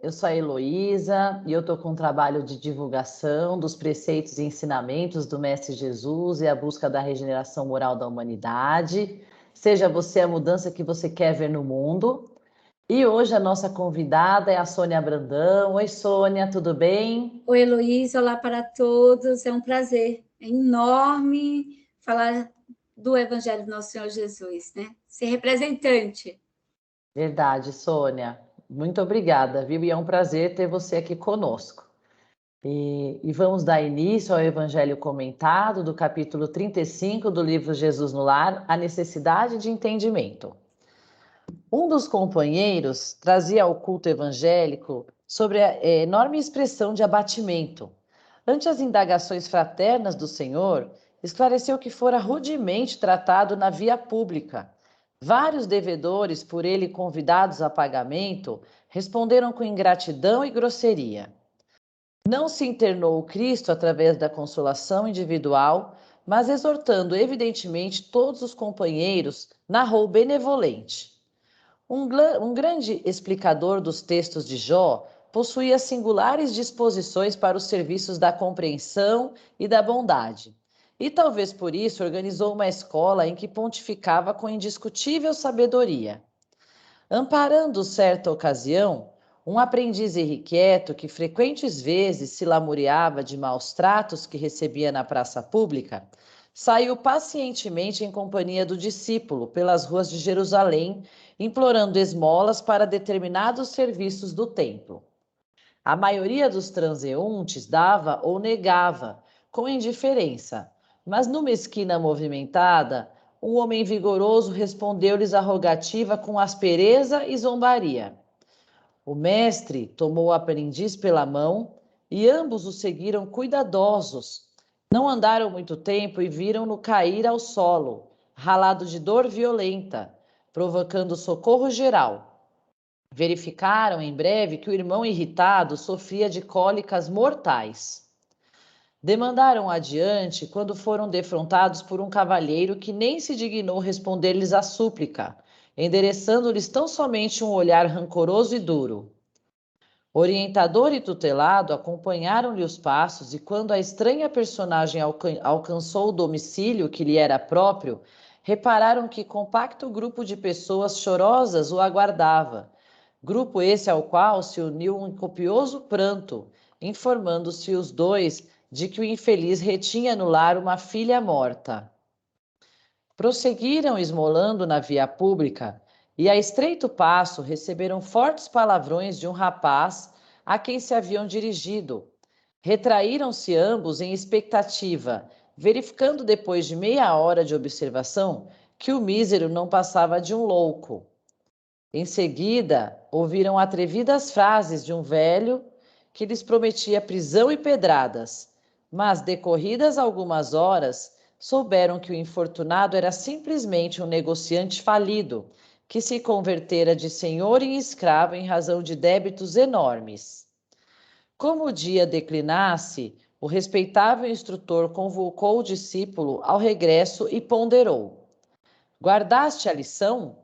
Eu sou a Heloísa e eu estou com um trabalho de divulgação dos preceitos e ensinamentos do Mestre Jesus e a busca da regeneração moral da humanidade. Seja você a mudança que você quer ver no mundo. E hoje a nossa convidada é a Sônia Brandão. Oi, Sônia, tudo bem? Oi, Heloísa, olá para todos. É um prazer enorme falar do Evangelho do Nosso Senhor Jesus, né? Ser representante. Verdade, Sônia. Muito obrigada, viu? E é um prazer ter você aqui conosco. E vamos dar início ao Evangelho comentado do capítulo 35 do livro Jesus no Lar, a necessidade de entendimento. Um dos companheiros trazia ao culto evangélico sobre a enorme expressão de abatimento. Ante as indagações fraternas do Senhor, esclareceu que fora rudemente tratado na via pública. Vários devedores, por ele convidados a pagamento, responderam com ingratidão e grosseria. Não se internou o Cristo através da consolação individual, mas exortando evidentemente todos os companheiros, narrou benevolente. Um grande explicador dos textos de Jó possuía singulares disposições para os serviços da compreensão e da bondade. E talvez por isso organizou uma escola em que pontificava com indiscutível sabedoria. Amparando certa ocasião, um aprendiz irrequieto que frequentes vezes se lamuriava de maus tratos que recebia na praça pública, saiu pacientemente em companhia do discípulo pelas ruas de Jerusalém, implorando esmolas para determinados serviços do templo. A maioria dos transeuntes dava ou negava, com indiferença, mas numa esquina movimentada, um homem vigoroso respondeu-lhes a rogativa com aspereza e zombaria. O mestre tomou o aprendiz pela mão e ambos o seguiram cuidadosos. Não andaram muito tempo e viram-no cair ao solo, ralado de dor violenta, provocando socorro geral. Verificaram em breve que o irmão irritado sofria de cólicas mortais. Demandaram adiante quando foram defrontados por um cavalheiro que nem se dignou responder-lhes a súplica, endereçando-lhes tão somente um olhar rancoroso e duro. Orientador e tutelado acompanharam-lhe os passos e quando a estranha personagem alcançou o domicílio que lhe era próprio, repararam que compacto grupo de pessoas chorosas o aguardava, grupo esse ao qual se uniu um copioso pranto, informando-se os dois de que o infeliz retinha no lar uma filha morta. Prosseguiram esmolando na via pública e a estreito passo receberam fortes palavrões de um rapaz a quem se haviam dirigido. Retraíram-se ambos em expectativa, verificando depois de meia hora de observação que o mísero não passava de um louco. Em seguida, ouviram atrevidas frases de um velho que lhes prometia prisão e pedradas, mas, decorridas algumas horas, souberam que o infortunado era simplesmente um negociante falido, que se convertera de senhor em escravo em razão de débitos enormes. Como o dia declinasse, o respeitável instrutor convocou o discípulo ao regresso e ponderou: Guardaste a lição?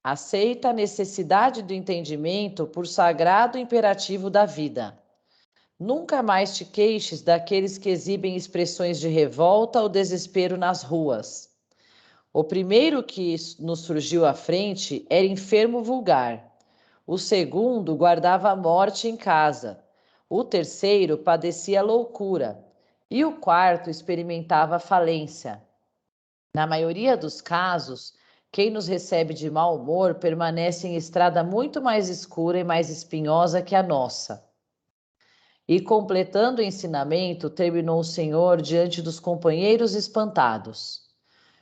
Aceita a necessidade do entendimento por sagrado imperativo da vida. Nunca mais te queixes daqueles que exibem expressões de revolta ou desespero nas ruas. O primeiro que nos surgiu à frente era enfermo vulgar. O segundo guardava a morte em casa. O terceiro padecia loucura. E o quarto experimentava falência. Na maioria dos casos, quem nos recebe de mau humor permanece em estrada muito mais escura e mais espinhosa que a nossa. E completando o ensinamento, terminou o Senhor diante dos companheiros espantados.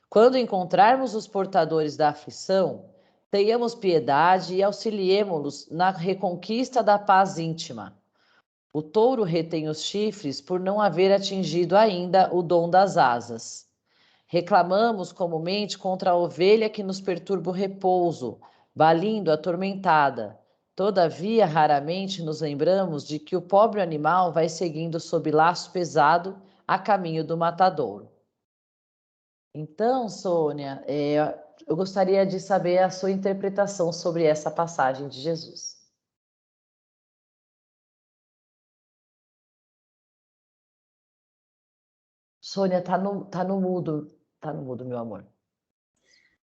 Quando encontrarmos os portadores da aflição, tenhamos piedade e auxiliemo-los na reconquista da paz íntima. O touro retém os chifres por não haver atingido ainda o dom das asas. Reclamamos comumente contra a ovelha que nos perturba o repouso, balindo atormentada. Todavia, raramente nos lembramos de que o pobre animal vai seguindo sob laço pesado a caminho do matadouro. Então, Sônia, eu gostaria de saber a sua interpretação sobre essa passagem de Jesus. Sônia, tá no mudo. Tá no mudo, meu amor.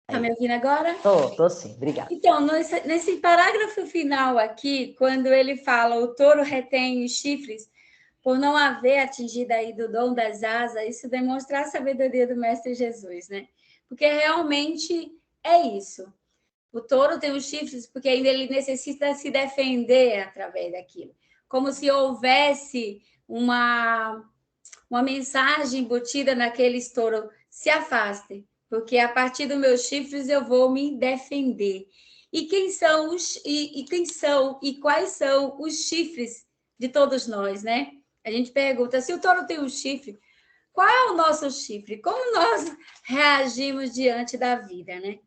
Tá me ouvindo agora? Tô sim, obrigada. Então, nesse parágrafo final aqui, quando ele fala o touro retém os chifres por não haver atingido aí do dom das asas, isso demonstra a sabedoria do Mestre Jesus, né? Porque realmente é isso. O touro tem os chifres porque ainda ele necessita se defender através daquilo. Como se houvesse uma mensagem embutida naqueles touros: se afastem, porque a partir dos meus chifres eu vou me defender. E quem são e quais são os chifres de todos nós, né? A gente pergunta: se o touro tem um chifre, qual é o nosso chifre? Como nós reagimos diante da vida, né?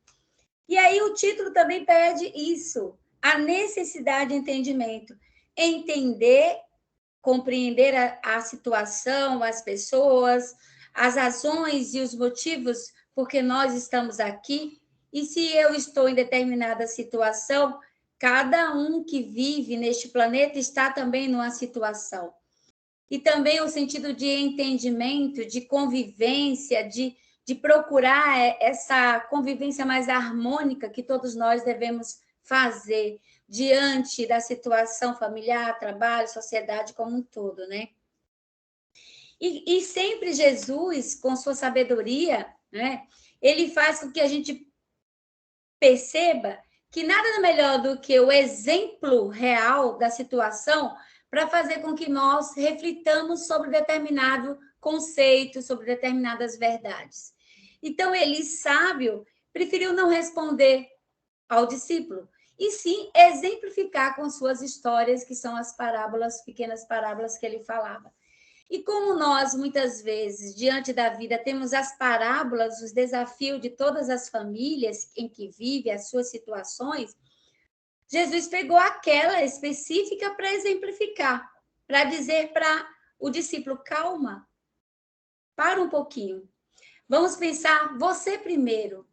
E aí o título também pede isso, a necessidade de entendimento. Entender, compreender a situação, as pessoas, as razões e os motivos porque nós estamos aqui. E se eu estou em determinada situação, cada um que vive neste planeta está também numa situação. E também o sentido de entendimento, de convivência, de procurar essa convivência mais harmônica que todos nós devemos fazer diante da situação familiar, trabalho, sociedade como um todo, né? E sempre Jesus, com sua sabedoria, né, ele faz com que a gente perceba que nada melhor do que o exemplo real da situação para fazer com que nós reflitamos sobre determinado conceito, sobre determinadas verdades. Então, ele, sábio, preferiu não responder ao discípulo, e sim exemplificar com suas histórias, que são as parábolas, pequenas parábolas que ele falava. E como nós, muitas vezes, diante da vida, temos as parábolas, os desafios de todas as famílias em que vive, as suas situações, Jesus pegou aquela específica para exemplificar, para dizer para o discípulo: calma, para um pouquinho. Vamos pensar você primeiro.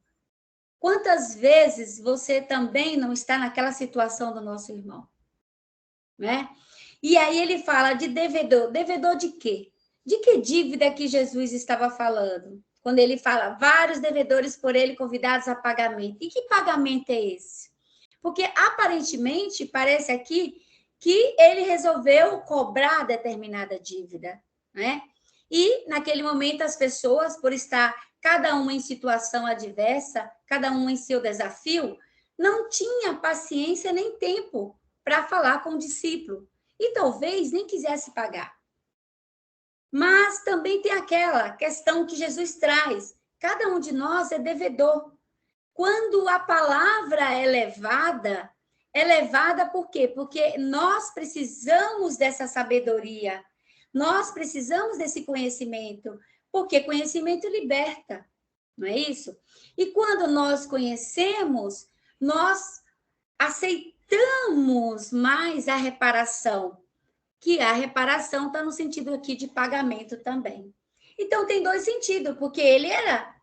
Quantas vezes você também não está naquela situação do nosso irmão? Né? E aí ele fala de devedor. Devedor de quê? De que dívida que Jesus estava falando? Quando ele fala vários devedores por ele convidados a pagamento. E que pagamento é esse? Porque aparentemente parece aqui que ele resolveu cobrar determinada dívida, né? E naquele momento as pessoas, por estar cada uma em situação adversa, cada um em seu desafio, não tinha paciência nem tempo para falar com o discípulo e talvez nem quisesse pagar. Mas também tem aquela questão que Jesus traz: cada um de nós é devedor. Quando a palavra é levada por quê? Porque nós precisamos dessa sabedoria, nós precisamos desse conhecimento, porque conhecimento liberta, não é isso? E quando nós conhecemos, nós aceitamos mais a reparação, que a reparação está no sentido aqui de pagamento também. Então, tem dois sentidos, porque ele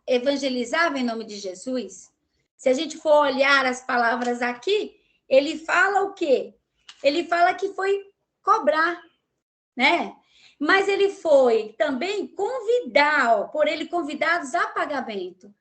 evangelizava em nome de Jesus. Se a gente for olhar as palavras aqui, ele fala o quê? Ele fala que foi cobrar, né? Mas ele foi também convidar, por ele convidados a pagamento.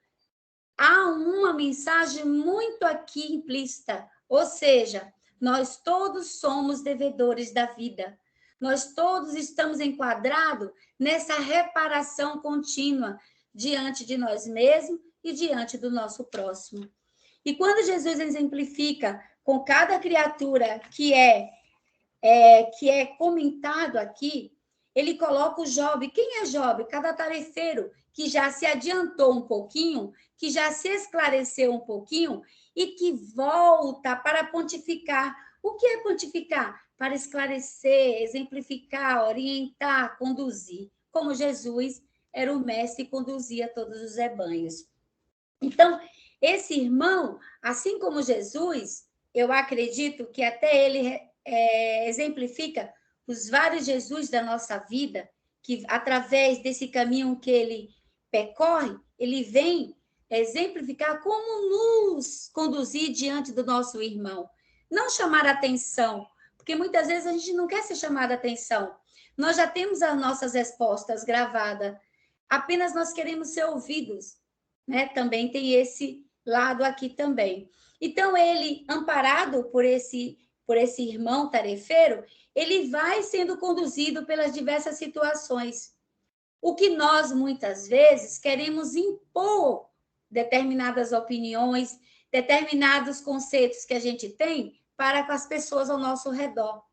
Há uma mensagem muito aqui implícita, ou seja, nós todos somos devedores da vida. Nós todos estamos enquadrados nessa reparação contínua diante de nós mesmos e diante do nosso próximo. E quando Jesus exemplifica com cada criatura que é comentado aqui, ele coloca o Job. Quem é Job? Cada tarefeiro que já se adiantou um pouquinho, que já se esclareceu um pouquinho e que volta para pontificar. O que é pontificar? Para esclarecer, exemplificar, orientar, conduzir, como Jesus era o mestre e conduzia todos os rebanhos. Então, esse irmão, assim como Jesus, eu acredito que até ele exemplifica os vários Jesus da nossa vida, que através desse caminho que ele percorre, ele vem exemplificar como nos conduzir diante do nosso irmão. Não chamar atenção, porque muitas vezes a gente não quer ser chamada atenção. Nós já temos as nossas respostas gravadas apenas nós queremos ser ouvidos, né? Também tem esse lado aqui também. Então, ele, amparado por esse irmão tarefeiro, ele vai sendo conduzido pelas diversas situações. O que nós, muitas vezes, queremos impor determinadas opiniões, determinados conceitos que a gente tem para com as pessoas ao nosso redor.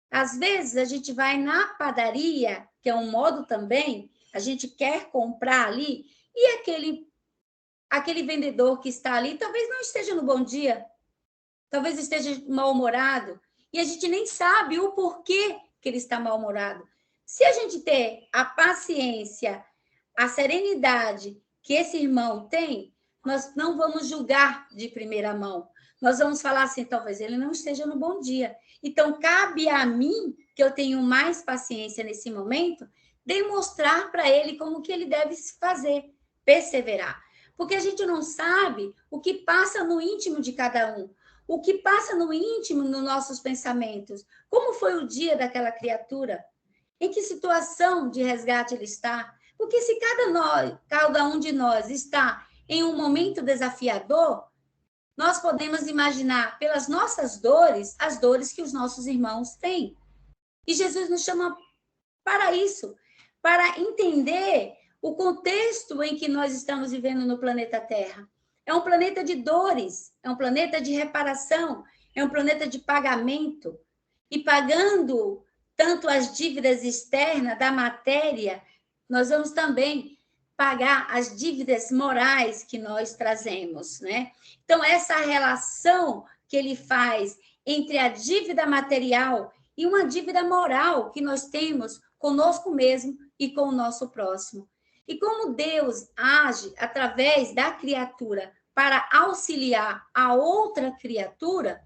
Às vezes, a gente vai na padaria, que é um modo também, a gente quer comprar ali, e aquele vendedor que está ali talvez não esteja no bom dia, talvez esteja mal-humorado, e a gente nem sabe o porquê que ele está mal-humorado. Se a gente ter a paciência, a serenidade que esse irmão tem, nós não vamos julgar de primeira mão. Nós vamos falar assim, talvez ele não esteja no bom dia. Então, cabe a mim, que eu tenho mais paciência nesse momento, demonstrar para ele como que ele deve fazer, perseverar. Porque a gente não sabe o que passa no íntimo de cada um, o que passa no íntimo nos nossos pensamentos. Como foi o dia daquela criatura? Em que situação de resgate ele está? Porque se cada um de nós está em um momento desafiador, nós podemos imaginar pelas nossas dores, as dores que os nossos irmãos têm. E Jesus nos chama para isso, para entender o contexto em que nós estamos vivendo no planeta Terra. É um planeta de dores, é um planeta de reparação, é um planeta de pagamento. E pagando tanto as dívidas externas da matéria, nós vamos também pagar as dívidas morais que nós trazemos, né? Então, essa relação que ele faz entre a dívida material e uma dívida moral que nós temos conosco mesmo e com o nosso próximo. E como Deus age através da criatura para auxiliar a outra criatura,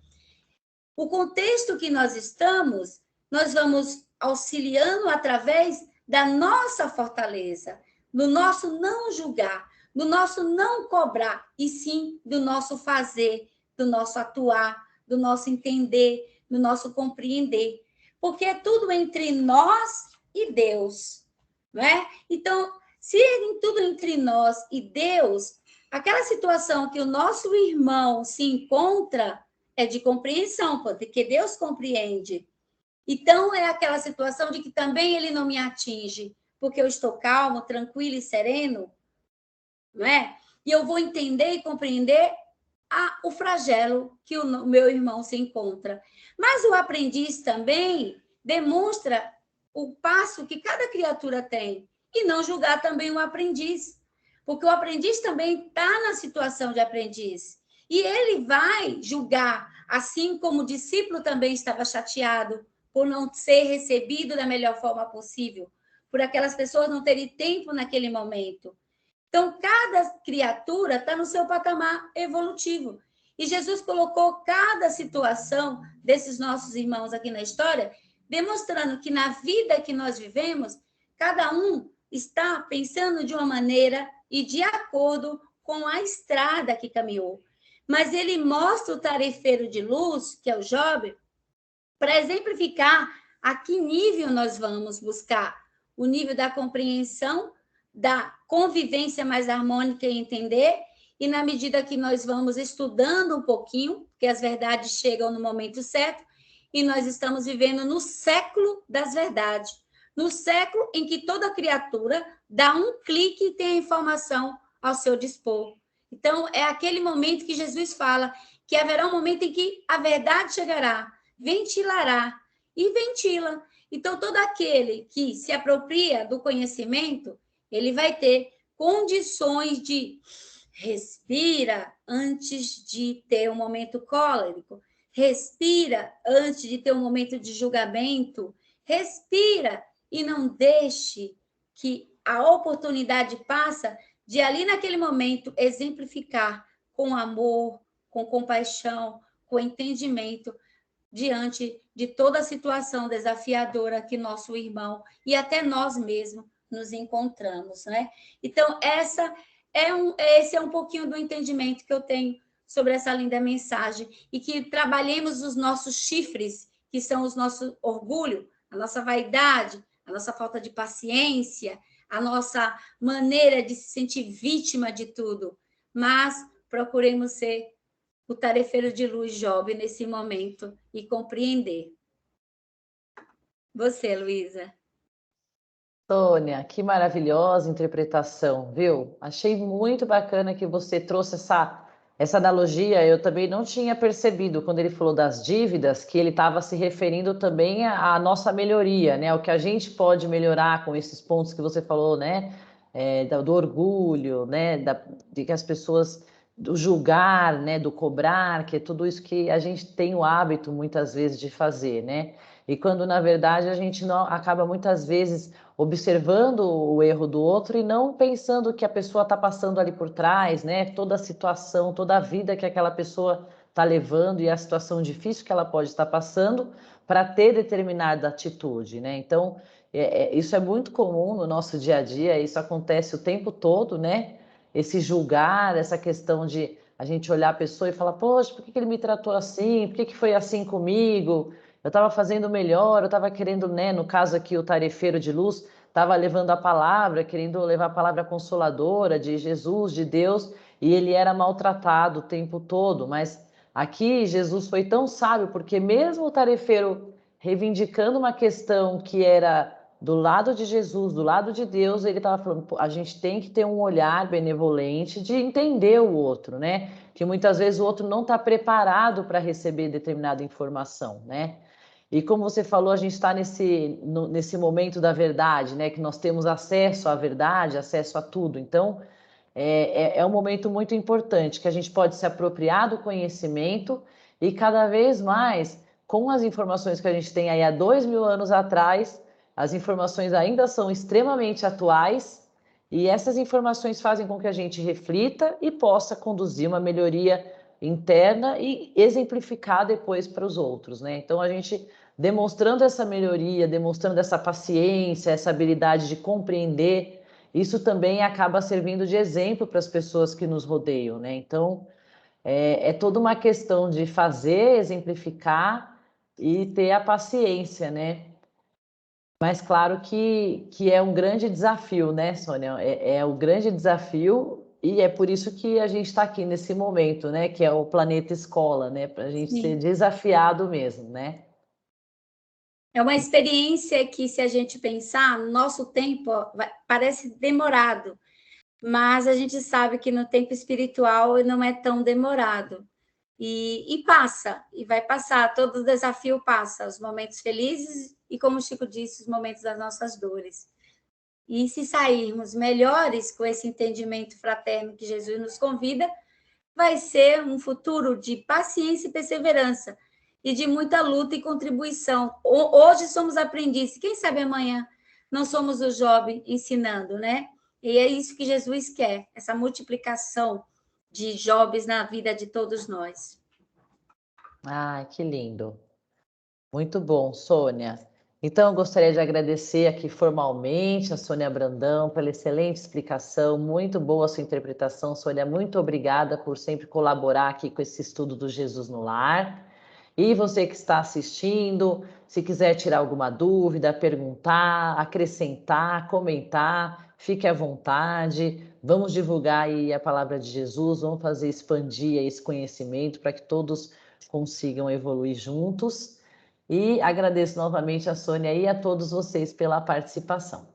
o contexto que nós estamos, nós vamos auxiliando através da nossa fortaleza, do nosso não julgar, do nosso não cobrar, e sim do nosso fazer, do nosso atuar, do nosso entender, do nosso compreender. Porque é tudo entre nós e Deus, não é? Então, se é tudo entre nós e Deus, aquela situação que o nosso irmão se encontra é de compreensão, porque Deus compreende. Então, é aquela situação de que também ele não me atinge, porque eu estou calmo, tranquilo e sereno, não é? E eu vou entender e compreender o flagelo que o meu irmão se encontra. Mas o aprendiz também demonstra o passo que cada criatura tem, e não julgar também o aprendiz, porque o aprendiz também está na situação de aprendiz. E ele vai julgar, assim como o discípulo também estava chateado por não ser recebido da melhor forma possível, por aquelas pessoas não terem tempo naquele momento. Então, cada criatura está no seu patamar evolutivo. E Jesus colocou cada situação desses nossos irmãos aqui na história, demonstrando que na vida que nós vivemos, cada um está pensando de uma maneira e de acordo com a estrada que caminhou. Mas ele mostra o tarefeiro de luz, que é o Job, para exemplificar a que nível nós vamos buscar. O nível da compreensão, da convivência mais harmônica e entender, e na medida que nós vamos estudando um pouquinho, que as verdades chegam no momento certo, e nós estamos vivendo no século das verdades, no século em que toda criatura dá um clique e tem a informação ao seu dispor. Então, é aquele momento que Jesus fala que haverá um momento em que a verdade chegará, ventilará e ventila. Então, todo aquele que se apropria do conhecimento, ele vai ter condições de respira antes de ter um momento cólerico, respira antes de ter um momento de julgamento, respira e não deixe que a oportunidade passe de ali naquele momento exemplificar com amor, com compaixão, com entendimento diante de toda a situação desafiadora que nosso irmão e até nós mesmos nos encontramos, né? Então, esse é um pouquinho do entendimento que eu tenho sobre essa linda mensagem e que trabalhemos os nossos chifres, que são os nossos orgulho, a nossa vaidade, a nossa falta de paciência, a nossa maneira de se sentir vítima de tudo, mas procuremos ser o tarefeiro de luz Job nesse momento e compreender. Você, Luísa. Sônia, que maravilhosa interpretação, viu? Achei muito bacana que você trouxe essa analogia. Eu também não tinha percebido quando ele falou das dívidas, que ele estava se referindo também à nossa melhoria, né? O que a gente pode melhorar com esses pontos que você falou, né? Do orgulho, né? De que as pessoas, do julgar, né? Do cobrar, que é tudo isso que a gente tem o hábito muitas vezes de fazer, né? E quando na verdade a gente não acaba muitas vezes observando o erro do outro e não pensando que a pessoa está passando ali por trás, né? Toda a situação, toda a vida que aquela pessoa está levando e a situação difícil que ela pode estar passando para ter determinada atitude, né? Então, isso é muito comum no nosso dia a dia, isso acontece o tempo todo, né? Esse julgar, essa questão de a gente olhar a pessoa e falar, poxa, por que ele me tratou assim? Por que foi assim comigo? Eu estava fazendo melhor, eu estava querendo, né, no caso aqui, o tarefeiro de luz, estava levando a palavra, querendo levar a palavra consoladora de Jesus, de Deus, e ele era maltratado o tempo todo. Mas aqui Jesus foi tão sábio, porque mesmo o tarefeiro reivindicando uma questão que era do lado de Jesus, do lado de Deus, ele estava falando, a gente tem que ter um olhar benevolente de entender o outro, né? Que muitas vezes o outro não está preparado para receber determinada informação, né? E como você falou, a gente está nesse momento da verdade, né? Que nós temos acesso à verdade, acesso a tudo. Então, é um momento muito importante que a gente pode se apropriar do conhecimento e cada vez mais, com as informações que a gente tem aí há 2000 anos atrás, as informações ainda são extremamente atuais e essas informações fazem com que a gente reflita e possa conduzir uma melhoria interna e exemplificar depois para os outros, né? Então, a gente demonstrando essa melhoria, demonstrando essa paciência, essa habilidade de compreender, isso também acaba servindo de exemplo para as pessoas que nos rodeiam, né? Então, é toda uma questão de fazer, exemplificar e ter a paciência, né? Mas claro que é um grande desafio, né, Sônia? É o grande desafio e é por isso que a gente está aqui nesse momento, né? Que é o Planeta Escola, né? Para a gente ser desafiado mesmo, né? É uma experiência que, se a gente pensar, no nosso tempo parece demorado, mas a gente sabe que no tempo espiritual não é tão demorado. E passa, e vai passar, todo desafio passa, os momentos felizes e, como o Chico disse, os momentos das nossas dores. E se sairmos melhores com esse entendimento fraterno que Jesus nos convida, vai ser um futuro de paciência e perseverança, e de muita luta e contribuição. Hoje somos aprendizes, quem sabe amanhã não somos o Job ensinando, né? E é isso que Jesus quer, essa multiplicação de Jobs na vida de todos nós. Ah, que lindo. Muito bom, Sônia. Então, eu gostaria de agradecer aqui formalmente a Sônia Brandão pela excelente explicação, muito boa a sua interpretação, Sônia. Muito obrigada por sempre colaborar aqui com esse estudo do Jesus no Lar. E você que está assistindo, se quiser tirar alguma dúvida, perguntar, acrescentar, comentar, fique à vontade. Vamos divulgar aí a palavra de Jesus, vamos fazer expandir esse conhecimento para que todos consigam evoluir juntos. E agradeço novamente a Sônia e a todos vocês pela participação.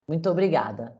Muito obrigada.